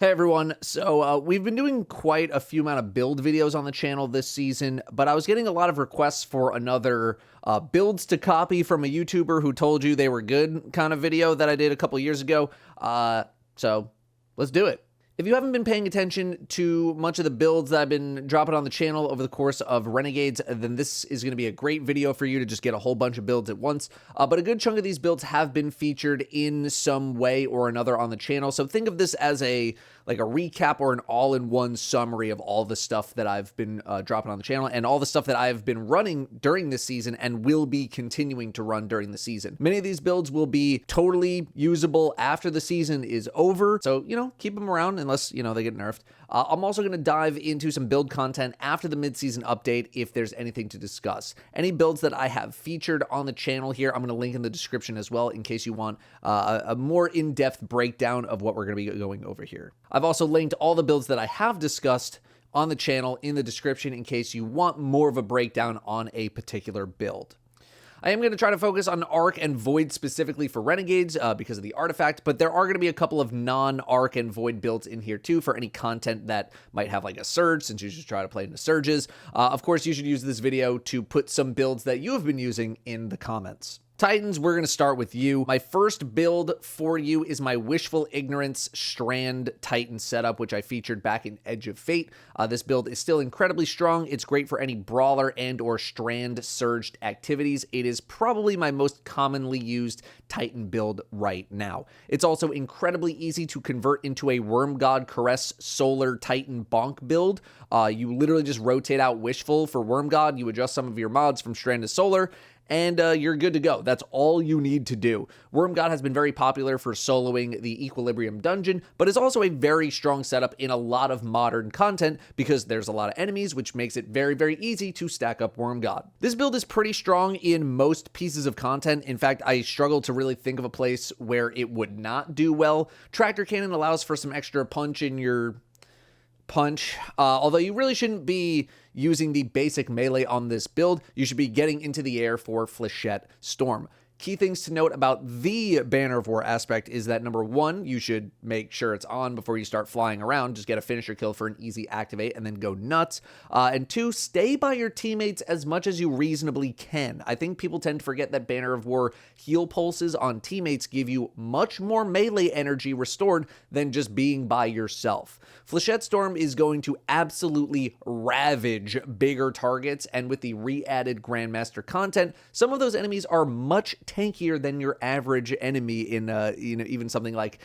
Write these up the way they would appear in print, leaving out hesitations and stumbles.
Hey everyone, so we've been doing quite a few amount of build videos on the channel this season, but I was getting a lot of requests for another builds to copy from a YouTuber who told you they were good kind of video that I did a couple years ago, so let's do it. If you haven't been paying attention to much of the builds that I've been dropping on the channel over the course of Renegades, then this is going to be a great video for you to just get a whole bunch of builds at once. But a good chunk of these builds have been featured in some way or another on the channel. So think of this as a recap or an all-in-one summary of all the stuff that I've been dropping on the channel and all the stuff that I've been running during this season and will be continuing to run during the season. Many of these builds will be totally usable after the season is over. So, keep them around unless, they get nerfed. I'm also going to dive into some build content after the mid-season update if there's anything to discuss. Any builds that I have featured on the channel here, I'm going to link in the description as well in case you want a more in-depth breakdown of what we're going to be going over here. I've also linked all the builds that I have discussed on the channel in the description in case you want more of a breakdown on a particular build. I am going to try to focus on Arc and Void specifically for Renegades because of the artifact, but there are going to be a couple of non-Arc and Void builds in here too for any content that might have like a Surge, since you should try to play into Surges. Of course, you should use this video to put some builds that you have been using in the comments. Titans, we're going to start with you. My first build for you is my Wishful Ignorance Strand Titan setup, which I featured back in Edge of Fate. This build is still incredibly strong. It's great for any Brawler and or Strand surged activities. It is probably my most commonly used Titan build right now. It's also incredibly easy to convert into a Worm God Caress Solar Titan bonk build. You literally just rotate out Wishful for Worm God. You adjust some of your mods from Strand to Solar, and you're good to go. That's all you need to do. Worm God has been very popular for soloing the Equilibrium dungeon, but is also a very strong setup in a lot of modern content because there's a lot of enemies, which makes it very, very easy to stack up Worm God. This build is pretty strong in most pieces of content. In fact, I struggle to really think of a place where it would not do well. Tractor Cannon allows for some extra punch in your punch, although you really shouldn't be using the basic melee on this build. You should be getting into the air for Flechette Storm. Key things to note about the Banner of War aspect is that number one, you should make sure it's on before you start flying around. Just get a finisher kill for an easy activate and then go nuts. And two, stay by your teammates as much as you reasonably can. I think people tend to forget that Banner of War heal pulses on teammates give you much more melee energy restored than just being by yourself. Flechette Storm is going to absolutely ravage bigger targets, and with the re-added Grandmaster content, some of those enemies are much tankier than your average enemy in even something like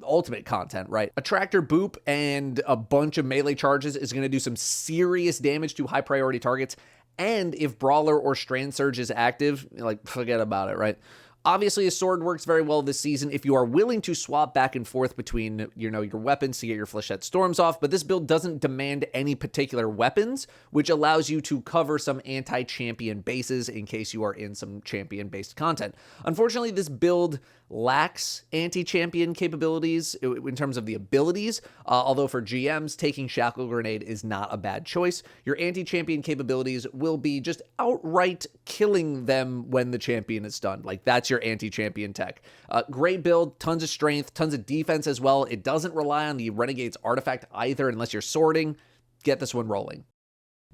ultimate content, right? A tractor boop and a bunch of melee charges is going to do some serious damage to high priority targets, and if Brawler or Strand Surge is active, forget about it, right? Obviously, a sword works very well this season if you are willing to swap back and forth between, your weapons to get your Flechette Storms off, but this build doesn't demand any particular weapons, which allows you to cover some anti-champion bases in case you are in some champion-based content. Unfortunately, this build lacks anti-champion capabilities in terms of the abilities, although for GMs, taking Shackle Grenade is not a bad choice. Your anti-champion capabilities will be just outright killing them when the champion is stunned. That's your anti-champion tech. Great build, tons of strength, tons of defense as well. It doesn't rely on the Renegades artifact either unless you're sorting. Get this one rolling.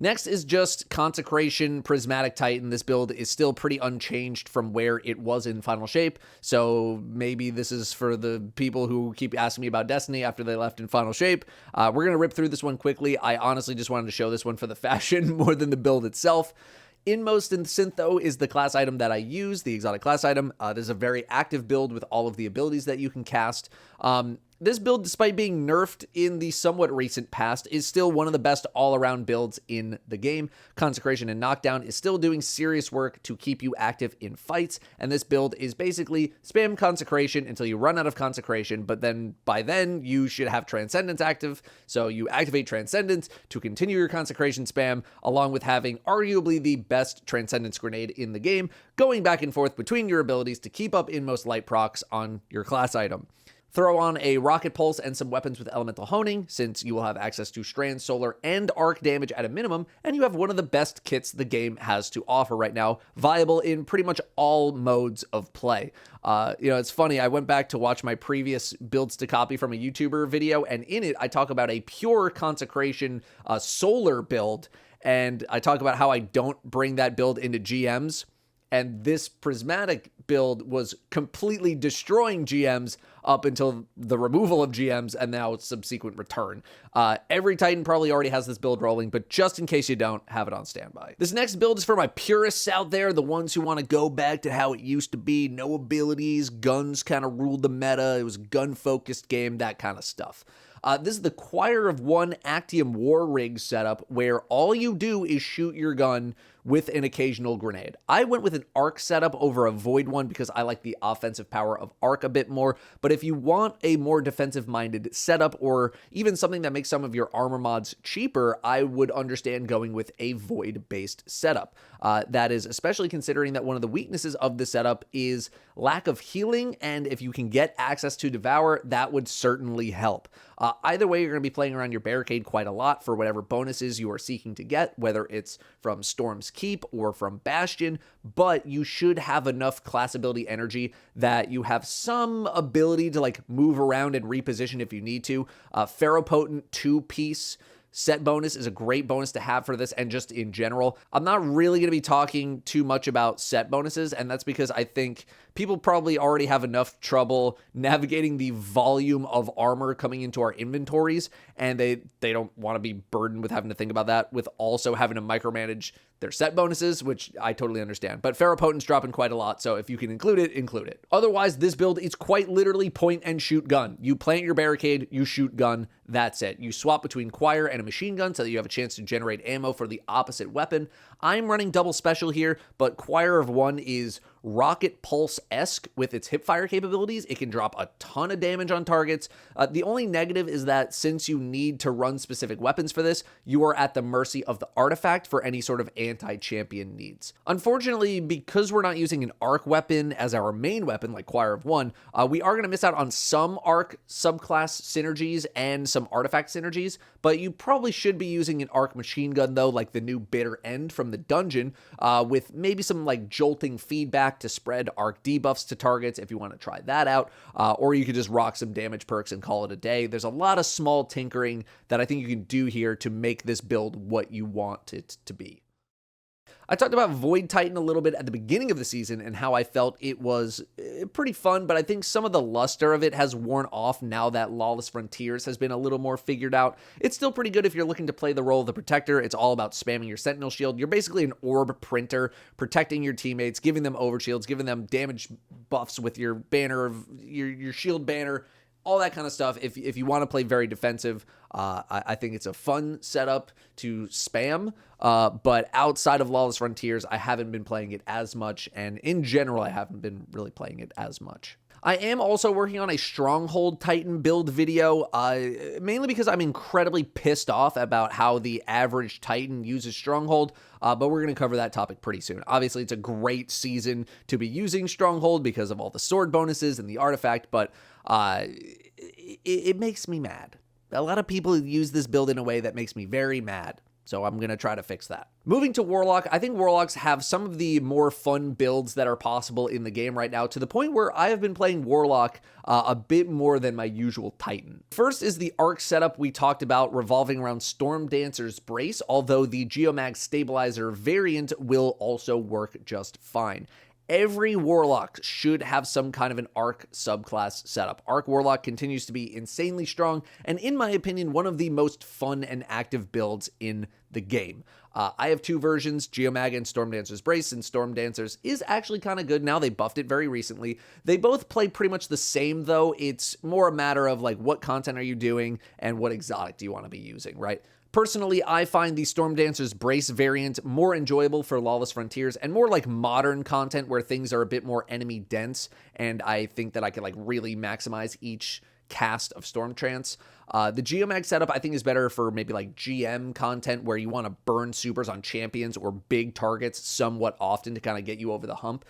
Next is just Consecration Prismatic Titan. This build is still pretty unchanged from where it was in Final Shape, so maybe this is for the people who keep asking me about Destiny after they left in Final Shape. We're going to rip through this one quickly. I honestly just wanted to show this one for the fashion more than the build itself. Inmost in Synth, though, is the class item that I use, the exotic class item. This is a very active build with all of the abilities that you can cast. This build, despite being nerfed in the somewhat recent past, is still one of the best all-around builds in the game. Consecration and Knockdown is still doing serious work to keep you active in fights, and this build is basically spam Consecration until you run out of Consecration, but then by then you should have Transcendence active, so you activate Transcendence to continue your Consecration spam, along with having arguably the best Transcendence grenade in the game, going back and forth between your abilities to keep up Inmost Light procs on your class item. Throw on a Rocket Pulse and some weapons with Elemental Honing, since you will have access to Strand, Solar, and Arc damage at a minimum, and you have one of the best kits the game has to offer right now, viable in pretty much all modes of play. It's funny, I went back to watch my previous builds to copy from a YouTuber video, and in it, I talk about a pure Consecration Solar build, and I talk about how I don't bring that build into GMs. And this prismatic build was completely destroying GMs up until the removal of GMs and now subsequent return. Every Titan probably already has this build rolling, but just in case you don't, have it on standby. This next build is for my purists out there, the ones who want to go back to how it used to be. No abilities, guns kind of ruled the meta. It was a gun-focused game, that kind of stuff. This is the Choir of One Actium War Rig setup, where all you do is shoot your gun with an occasional grenade. I went with an arc setup over a void one because I like the offensive power of arc a bit more, but if you want a more defensive-minded setup or even something that makes some of your armor mods cheaper, I would understand going with a void-based setup. That is especially considering that one of the weaknesses of the setup is lack of healing, and if you can get access to Devour, that would certainly help. Either way, you're going to be playing around your barricade quite a lot for whatever bonuses you are seeking to get, whether it's from Storm's Keep or from Bastion, but you should have enough class ability energy that you have some ability to like move around and reposition if you need to. Ferropotent 2-piece set bonus is a great bonus to have for this, and just in general. I'm not really going to be talking too much about set bonuses, and that's because I think people probably already have enough trouble navigating the volume of armor coming into our inventories, and they don't want to be burdened with having to think about that, with also having to micromanage their set bonuses, which I totally understand. But Ferropotent's dropping quite a lot, so if you can include it, include it. Otherwise, this build is quite literally point and shoot gun. You plant your barricade, you shoot gun, that's it. You swap between Choir and a machine gun so that you have a chance to generate ammo for the opposite weapon. I'm running double special here, but Choir of One is Rocket Pulse-esque with its hipfire capabilities. It can drop a ton of damage on targets. The only negative is that since you need to run specific weapons for this, you are at the mercy of the artifact for any sort of anti-champion needs. Unfortunately, because we're not using an arc weapon as our main weapon, like Choir of One, we are going to miss out on some arc subclass synergies and some artifact synergies, but you probably should be using an arc machine gun, though, like the new Bitter End from the dungeon, with maybe some like jolting feedback to spread arc debuffs to targets if you want to try that out, or you could just rock some damage perks and call it a day. There's a lot of small tinkering that I think you can do here to make this build what you want it to be. I talked about Void Titan a little bit at the beginning of the season and how I felt it was pretty fun, but I think some of the luster of it has worn off now that Lawless Frontiers has been a little more figured out. It's still pretty good if you're looking to play the role of the Protector. It's all about spamming your Sentinel Shield. You're basically an orb printer, protecting your teammates, giving them overshields, giving them damage buffs with your banner, your shield banner, all that kind of stuff. If you want to play very defensive, I think it's a fun setup to spam. But outside of Lawless Frontiers, I haven't been playing it as much, and in general, I haven't been really playing it as much. I am also working on a Stronghold Titan build video, mainly because I'm incredibly pissed off about how the average Titan uses Stronghold, but we're going to cover that topic pretty soon. Obviously, it's a great season to be using Stronghold because of all the sword bonuses and the artifact, but it makes me mad. A lot of people use this build in a way that makes me very mad. So I'm going to try to fix that. Moving to Warlock, I think Warlocks have some of the more fun builds that are possible in the game right now, to the point where I have been playing Warlock a bit more than my usual Titan. First is the arc setup we talked about revolving around Storm Dancer's Brace, although the Geomag Stabilizer variant will also work just fine. Every Warlock should have some kind of an Arc subclass setup. Arc Warlock continues to be insanely strong, and in my opinion, one of the most fun and active builds in the game. I have two versions, Geomag and Storm Dancer's Brace, and Storm Dancer's is actually kind of good now. They buffed it very recently. They both play pretty much the same, though. It's more a matter of, like, what content are you doing and what exotic do you want to be using, right? Personally, I find the Storm Dancer's Brace variant more enjoyable for Lawless Frontiers and more like modern content where things are a bit more enemy dense, and I think that I can like really maximize each cast of Stormtrance. The Geomag setup I think is better for maybe like GM content where you want to burn supers on champions or big targets somewhat often to kind of get you over the hump.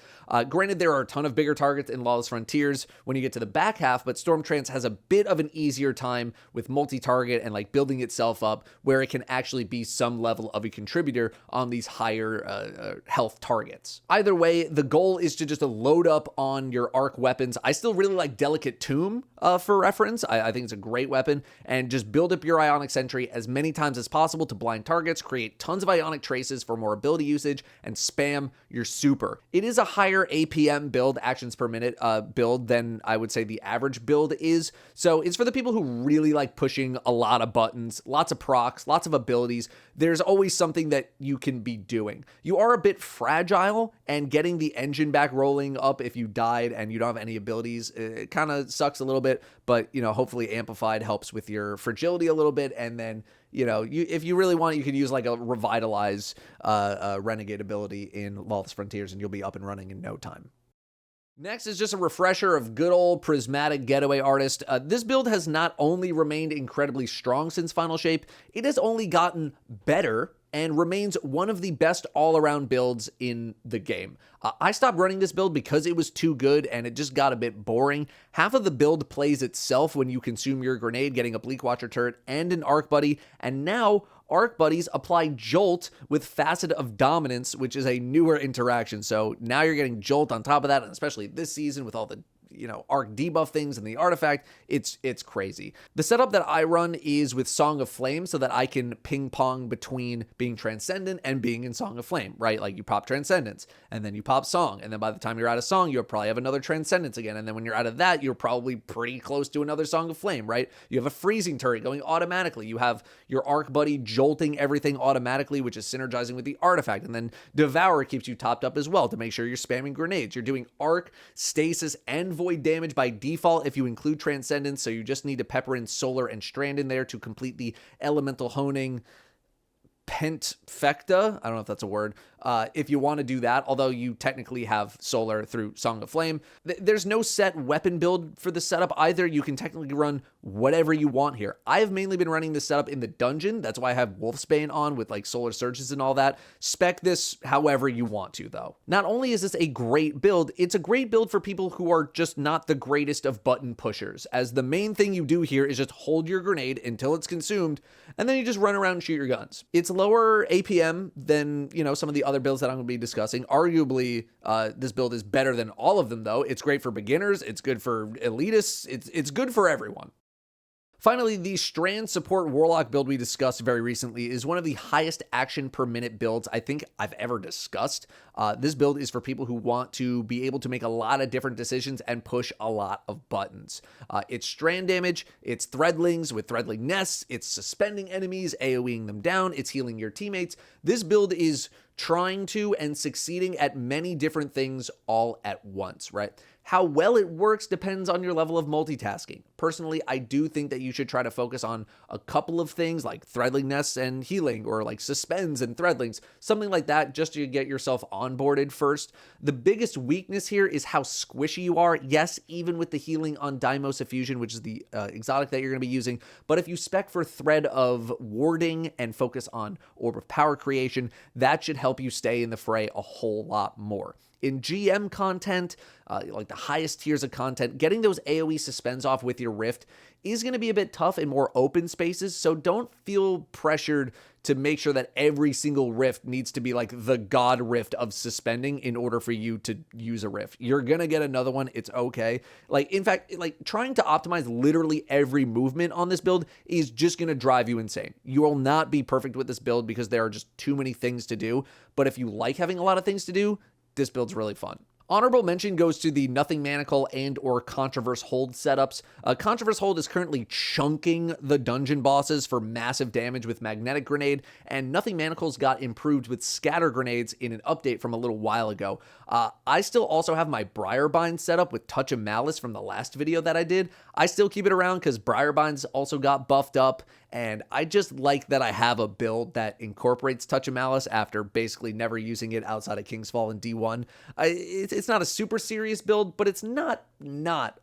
Granted, there are a ton of bigger targets in Lawless Frontiers when you get to the back half, but Stormtrance has a bit of an easier time with multi-target and like building itself up where it can actually be some level of a contributor on these higher health targets. Either way, the goal is to just load up on your arc weapons. I still really like Delicate Tomb for reference. I think it's a great weapon. And just build up your Ionic Sentry as many times as possible to blind targets, create tons of Ionic Traces for more ability usage, and spam your super. It is a higher APM build, actions per minute build, than I would say the average build is. So it's for the people who really like pushing a lot of buttons, lots of procs, lots of abilities. There's always something that you can be doing. You are a bit fragile, and getting the engine back rolling up if you died and you don't have any abilities, it kind of sucks a little bit, but, you know, hopefully Amplified helps with your fragility a little bit, and then, you know, if you really want, you could use like a Revitalize Renegade ability in Lawless Frontiers, and you'll be up and running in no time. Next is just a refresher of good old Prismatic Getaway Artist. This build has not only remained incredibly strong since Final Shape, it has only gotten better and remains one of the best all-around builds in the game. I stopped running this build because it was too good and it just got a bit boring. Half of the build plays itself when you consume your grenade, getting a Bleak Watcher turret and an Arc Buddy, and now Arc Buddies apply Jolt with Facet of Dominance, which is a newer interaction. So now you're getting Jolt on top of that, and especially this season with all the, you know, arc debuff things and the artifact, it's crazy. The setup that I run is with Song of Flame so that I can ping pong between being Transcendent and being in Song of Flame, right? Like you pop Transcendence and then you pop Song, and then by the time you're out of Song, you'll probably have another Transcendence again, and then when you're out of that, you're probably pretty close to another Song of Flame, right? You have a freezing turret going automatically. You have your Arc Buddy jolting everything automatically, which is synergizing with the artifact, and then Devour keeps you topped up as well to make sure you're spamming grenades. You're doing Arc, Stasis, and Void damage by default if you include Transcendence, so you just need to pepper in Solar and Strand in there to complete the Elemental Honing Pentfecta. I don't know if that's a word. If you want to do that, although you technically have Solar through Song of Flame. There's no set weapon build for the setup either. You can technically run whatever you want here. I have mainly been running this setup in the dungeon. That's why I have Wolfsbane on with like Solar Surges and all that. Spec this however you want to, though. Not only is this a great build, it's a great build for people who are just not the greatest of button pushers, as the main thing you do here is just hold your grenade until it's consumed, and then you just run around and shoot your guns. It's lower APM than, you know, some of the other builds that I'm going to be discussing. Arguably, this build is better than all of them, though. It's great for beginners. It's good for elitists. It's good for everyone. Finally, the Strand Support Warlock build we discussed very recently is one of the highest action per minute builds I think I've ever discussed. This build is for people who want to be able to make a lot of different decisions and push a lot of buttons. It's Strand damage, it's Threadlings with Threadling Nests, it's suspending enemies, AoEing them down, it's healing your teammates. This build is trying to and succeeding at many different things all at once, right? How well it works depends on your level of multitasking. Personally, I do think that you should try to focus on a couple of things like Threadling Nests and healing, or like Suspends and Threadlings, something like that, just to get yourself onboarded first. The biggest weakness here is how squishy you are. Yes, even with the healing on Deimos Effusion, which is the exotic that you're going to be using, but if you spec for Thread of Warding and focus on Orb of Power creation, that should help you stay in the fray a whole lot more. In GM content, like the highest tiers of content, getting those AoE suspends off with your Rift is going to be a bit tough in more open spaces, so don't feel pressured to make sure that every single Rift needs to be like the god Rift of suspending in order for you to use a Rift. You're going to get another one. It's okay. Like, in fact, like trying to optimize literally every movement on this build is just going to drive you insane. You will not be perfect with this build because there are just too many things to do, but if you like having a lot of things to do, this build's really fun. Honorable mention goes to the Nothing Manacle and or Controverse Hold setups. Controverse Hold is currently chunking the dungeon bosses for massive damage with Magnetic Grenade, and Nothing Manacles got improved with Scatter Grenades in an update from a little while ago. I still also have my Briarbind set up with Touch of Malice from the last video that I did. I still keep it around because Briarbinds also got buffed up, and I just like that I have a build that incorporates Touch of Malice after basically never using it outside of King's Fall and D1. it's not a super serious build, but it's not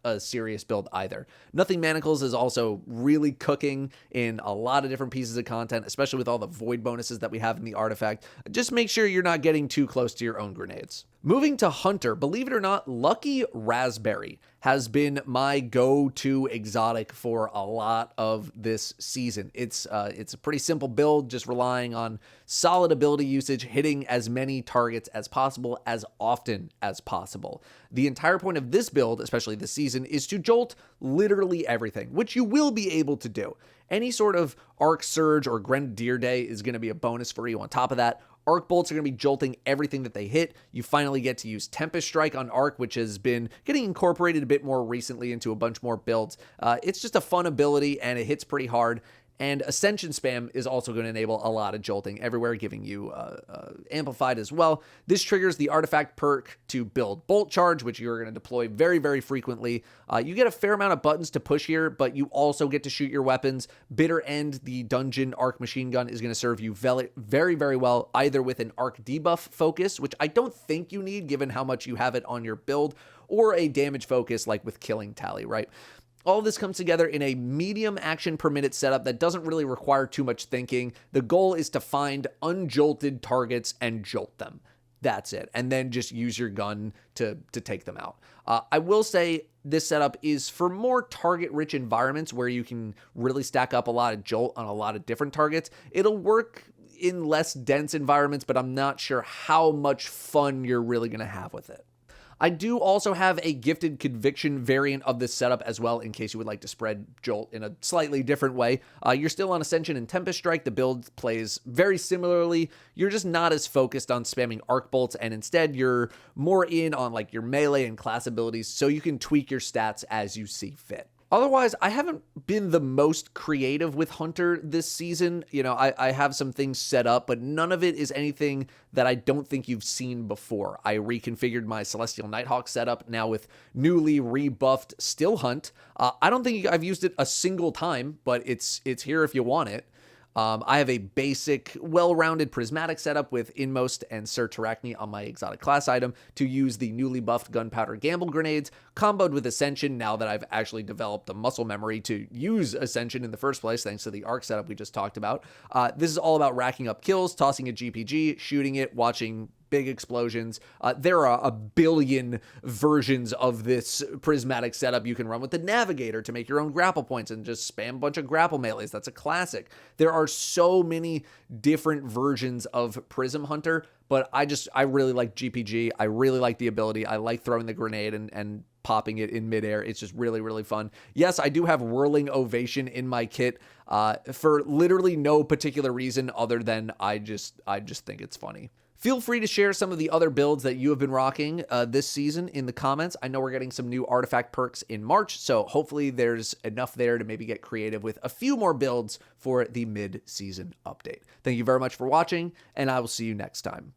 a serious build either. Nothing Manacles is also really cooking in a lot of different pieces of content, especially with all the void bonuses that we have in the artifact. Just make sure you're not getting too close to your own grenades. Moving to Hunter, believe it or not, Lucky Raspberry has been my go-to exotic for a lot of this season. It's a pretty simple build, just relying on solid ability usage, hitting as many targets as possible, as often as possible. The entire point of this build, especially this season, is to jolt literally everything, which you will be able to do. Any sort of Arc Surge or Grenadier Day is going to be a bonus for you on top of that. Arc Bolts are going to be jolting everything that they hit. You finally get to use Tempest Strike on Arc, which has been getting incorporated a bit more recently into a bunch more builds. It's just a fun ability, and it hits pretty hard. And Ascension Spam is also going to enable a lot of jolting everywhere, giving you Amplified as well. This triggers the artifact perk to build Bolt Charge, which you're going to deploy very, very frequently. You get a fair amount of buttons to push here, but you also get to shoot your weapons. Bitter End, the dungeon arc machine gun, is going to serve you very, very well, either with an arc debuff focus, which I don't think you need given how much you have it on your build, or a damage focus like with Killing Tally, right? All of this comes together in a medium action per minute setup that doesn't really require too much thinking. The goal is to find unjolted targets and jolt them. That's it. And then just use your gun to take them out. I will say this setup is for more target-rich environments where you can really stack up a lot of jolt on a lot of different targets. It'll work in less dense environments, but I'm not sure how much fun you're really going to have with it. I do also have a Gifted Conviction variant of this setup as well, in case you would like to spread Jolt in a slightly different way. You're still on Ascension and Tempest Strike. The build plays very similarly. You're just not as focused on spamming Arc Bolts, and instead you're more in on like your melee and class abilities, so you can tweak your stats as you see fit. Otherwise, I haven't been the most creative with Hunter this season. You know, I have some things set up, but none of it is anything that I don't think you've seen before. I reconfigured my Celestial Nighthawk setup now with newly rebuffed Still Hunt. I don't think I've used it a single time, but it's here if you want it. I have a basic, well-rounded prismatic setup with Inmost and Sir Terracne on my exotic class item to use the newly buffed Gunpowder Gamble grenades, comboed with Ascension now that I've actually developed the muscle memory to use Ascension in the first place, thanks to the arc setup we just talked about. This is all about racking up kills, tossing a GPG, shooting it, watching big explosions. There are a billion versions of this prismatic setup you can run with the Navigator to make your own grapple points and just spam a bunch of grapple melees. That's a classic. There are so many different versions of Prism Hunter, but I really like GPG. I really like the ability. I like throwing the grenade and popping it in midair. It's just really, really fun. Yes, I do have Whirling Ovation in my kit for literally no particular reason other than I just think it's funny. Feel free to share some of the other builds that you have been rocking this season in the comments. I know we're getting some new artifact perks in March, so hopefully there's enough there to maybe get creative with a few more builds for the mid-season update. Thank you very much for watching, and I will see you next time.